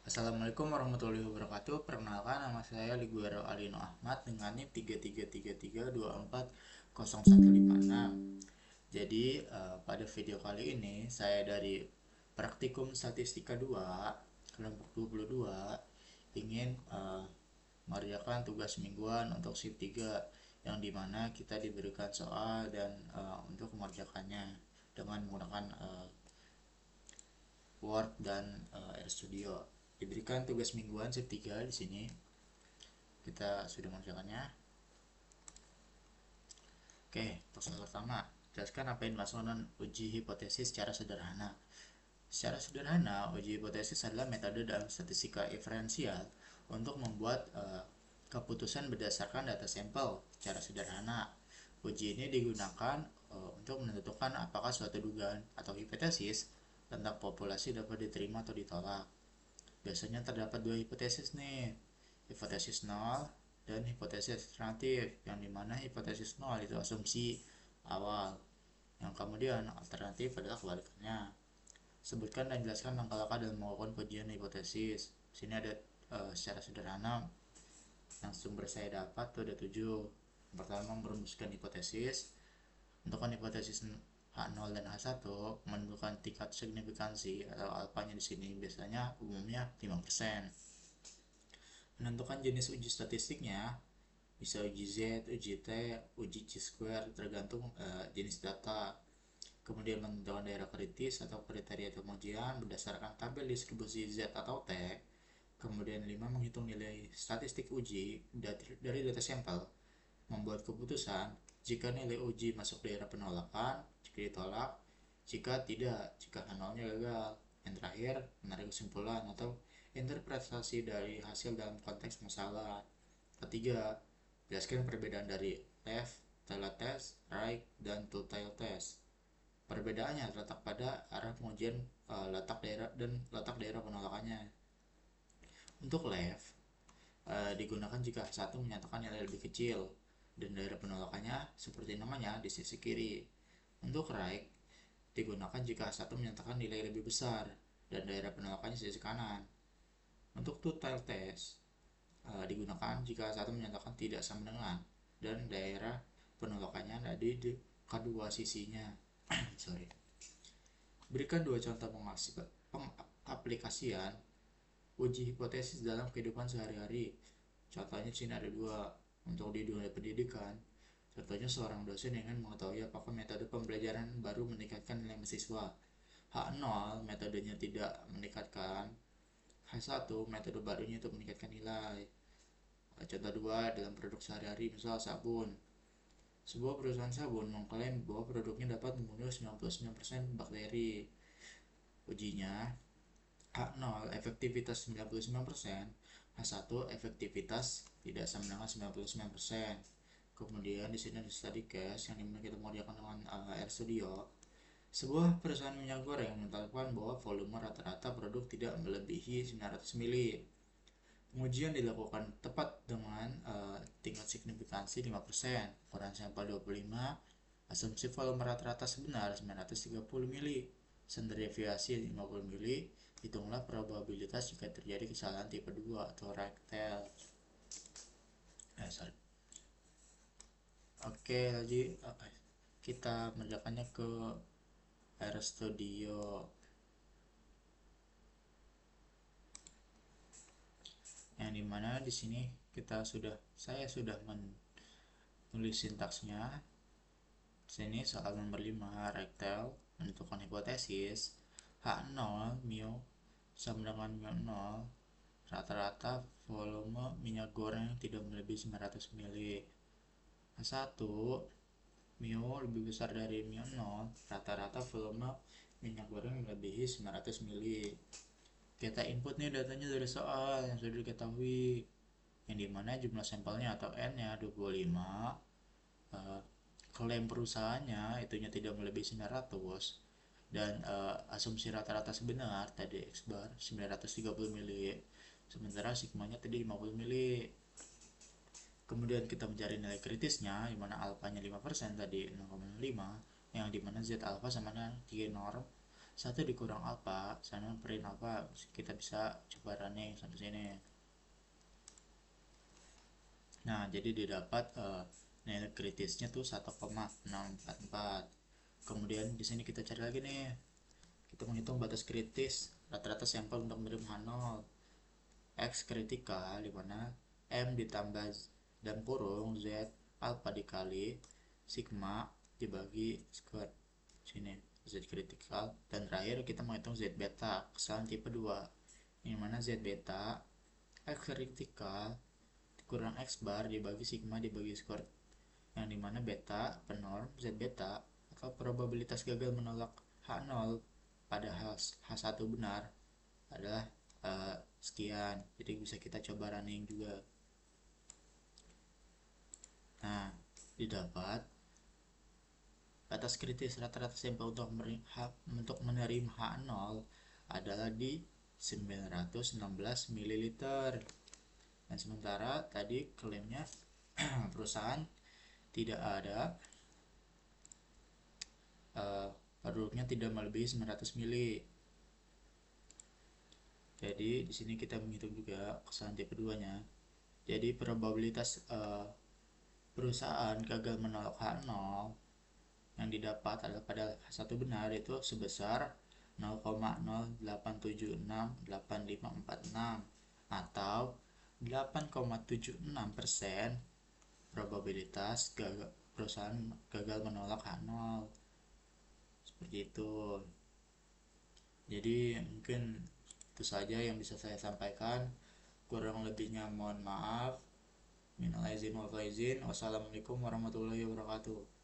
Assalamualaikum warahmatullahi wabarakatuh. Perkenalkan, nama saya Liguero Alino Ahmad dengan NIM 3333240156. Jadi pada video kali ini saya dari Praktikum Statistika 2 kelompok 22 ingin mengerjakan tugas mingguan untuk shift 3 yang dimana kita diberikan soal dan untuk mengerjakannya dengan menggunakan Word dan RStudio. Diberikan tugas mingguan shift 3 di sini. Kita sudah mengerjakannya. Oke, untuk soal pertama, jelaskan apa yang dimaksud dengan uji hipotesis secara sederhana. Secara sederhana, uji hipotesis adalah metode dalam statistika inferensial untuk membuat keputusan berdasarkan data sampel secara sederhana. Uji ini digunakan untuk menentukan apakah suatu dugaan atau hipotesis tentang populasi dapat diterima atau ditolak. Biasanya terdapat dua hipotesis nih, hipotesis nol dan hipotesis alternatif, yang dimana hipotesis nol itu asumsi awal, yang kemudian alternatif adalah kebalikannya. Sebutkan dan jelaskan langkah-langkah dalam melakukan ujian hipotesis. Sini ada secara sederhana yang sumber saya dapat tuh ada 7. Pertama, merumuskan hipotesis. Menentukan hipotesis H0 dan H1, menentukan tingkat signifikansi atau alfanya di sini biasanya umumnya 5%. Menentukan jenis uji statistiknya, bisa uji Z, uji T, uji Chi-square tergantung jenis data. Kemudian menentukan daerah kritis atau kriteria pengujian berdasarkan tabel distribusi Z atau T. Kemudian 5, menghitung nilai statistik uji dari data sampel. Membuat keputusan jika nilai uji masuk daerah penolakan, jika ditolak, jika tidak, jika nolnya gagal. Yang terakhir, menarik kesimpulan atau interpretasi dari hasil dalam konteks masalah. Ketiga, jelaskan perbedaan dari left tail test, right, dan two tail test. Perbedaannya terletak pada arah pengujian letak daerah penolakannya. Untuk left digunakan jika satu menyatakan nilai lebih kecil dan daerah penolakannya seperti namanya di sisi kiri. Untuk right digunakan jika satu menyatakan nilai lebih besar dan daerah penolakannya di sisi kanan. Untuk two tail test digunakan jika satu menyatakan tidak sama dengan dan daerah penolakannya ada di kedua sisinya. Sorry. Berikan dua contoh pengaplikasian uji hipotesis dalam kehidupan sehari-hari. Contohnya sini ada dua. Untuk di dunia pendidikan, contohnya seorang dosen ingin mengetahui apakah metode pembelajaran baru meningkatkan nilai mahasiswa. H0 metodenya tidak meningkatkan, H1 metode barunya untuk meningkatkan nilai. Contoh 2, dalam produk sehari-hari, misal sabun. Sebuah perusahaan sabun mengklaim bahwa produknya dapat membunuh 99% bakteri. Ujinya, H0 efektivitas 99%, H1 efektivitas tidak sama dengan 99%. Kemudian di sini ada study case yang dimana kita mengerjakan dengan RStudio. Sebuah perusahaan minyak goreng menetapkan bahwa volume rata-rata produk tidak melebihi 900 ml. Pengujian dilakukan tepat dengan tingkat signifikansi 5%, ukuran sampel 25, asumsi volume rata-rata sebenar 930 ml, standar deviasi 50 ml. Hitunglah probabilitas jika terjadi kesalahan tipe 2 atau rectal. Oke, tadi kita mengerjakannya ke RStudio. Yang dimana di sini saya sudah menulis sintaksnya. Sini soal nomor 5, rectal, menentukan hipotesis. H0 mu sama dengan mu 0, rata-rata volume minyak goreng tidak melebihi 900 ml. H1 mu lebih besar dari mu 0, rata-rata volume minyak goreng melebihi 900 ml. Kita input nih datanya dari soal yang sudah diketahui, yang dimana jumlah sampelnya atau N nya 25, klaim perusahaannya itunya tidak melebihi 900, dan asumsi rata-rata sebenar tadi X bar 930 ml, sementara sigmanya tadi 50 ml. Kemudian kita mencari nilai kritisnya, dimana alfanya 5% tadi 0,5, yang dimana Z alpha sama dengan 3 norm 1 dikurang alfa sama print alfa, kita bisa coba running sampai sini. Nah, jadi didapat nilai kritisnya tuh 1,644. Kemudian di sini kita cari lagi nih. Kita menghitung batas kritis rata-rata sampel untuk menerima H0. X kritikal di mana M ditambah dan kurung Z alfa dikali sigma dibagi square sini Z kritikal, dan terakhir kita menghitung Z beta kesalahan tipe 2 yang mana Z beta X kritikal kurang X bar dibagi sigma dibagi square, yang dimana beta penorm Z beta atau probabilitas gagal menolak H0 pada H1 benar adalah sekian. Jadi bisa kita coba running juga. Nah, didapat batas kritis rata-rata sampel untuk menerima H0 adalah di 916 ml. Dan sementara tadi klaimnya perusahaan tidak ada produknya tidak melebihi 900 mili. Jadi di sini kita menghitung juga kesalahan tipe 2-nya. Jadi probabilitas perusahaan gagal menolak H0 yang didapat adalah pada H1 benar itu sebesar 0,08768546 atau 8,76% probabilitas perusahaan gagal menolak H0. Seperti itu. Jadi mungkin itu saja yang bisa saya sampaikan. Kurang lebihnya mohon maaf. Minal aizin wal faizin. Wassalamualaikum warahmatullahi wabarakatuh.